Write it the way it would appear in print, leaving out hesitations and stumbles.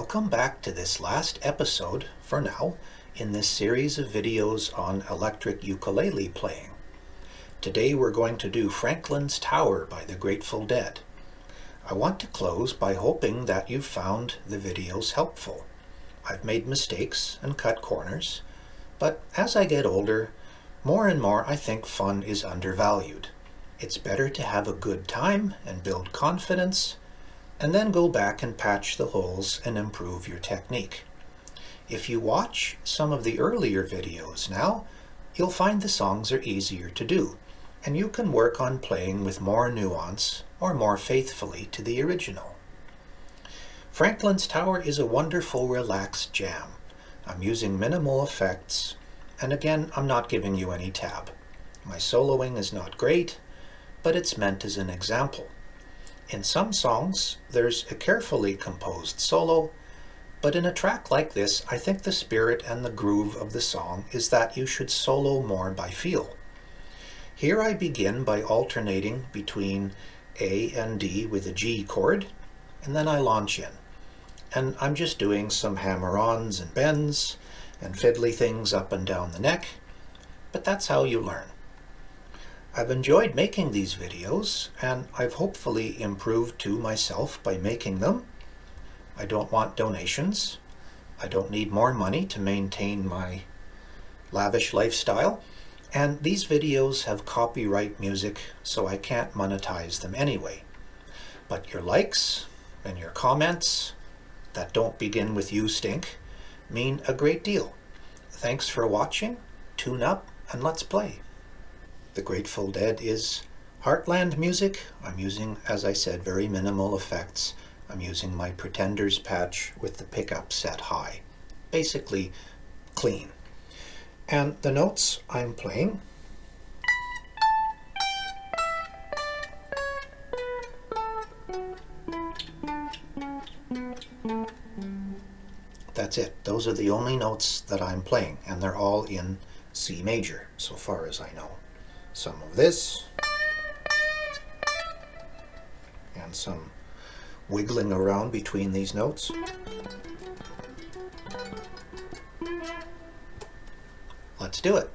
Welcome back to this last episode, for now, in this series of videos on electric ukulele playing. Today we're going to do Franklin's Tower by the Grateful Dead. I want to close by hoping that you've found the videos helpful. I've made mistakes and cut corners, but as I get older, more and more I think fun is undervalued. It's better to have a good time and build confidence, and then go back and patch the holes and improve your technique. If you watch some of the earlier videos now, you'll find the songs are easier to do, and you can work on playing with more nuance or more faithfully to the original. Franklin's Tower is a wonderful relaxed jam. I'm using minimal effects, and again, I'm not giving you any tab. My soloing is not great, but it's meant as an example. In some songs, there's a carefully composed solo, but in a track like this, I think the spirit and the groove of the song is that you should solo more by feel. Here I begin by alternating between A and D with a G chord, and then I launch in. And I'm just doing some hammer-ons and bends and fiddly things up and down the neck, but that's how you learn. I've enjoyed making these videos, and I've hopefully improved too myself by making them. I don't want donations. I don't need more money to maintain my lavish lifestyle. And these videos have copyright music, so I can't monetize them anyway. But your likes and your comments that don't begin with "you stink" mean a great deal. Thanks for watching. Tune up and let's play. The Grateful Dead is heartland music. I'm using, as I said, very minimal effects. I'm using my Pretenders patch with the pickup set high. Basically clean. And the notes I'm playing that's it. Those are the only notes that I'm playing, and they're all in C major, so far as I know. Some of this, and some wiggling around between these notes. Let's do it.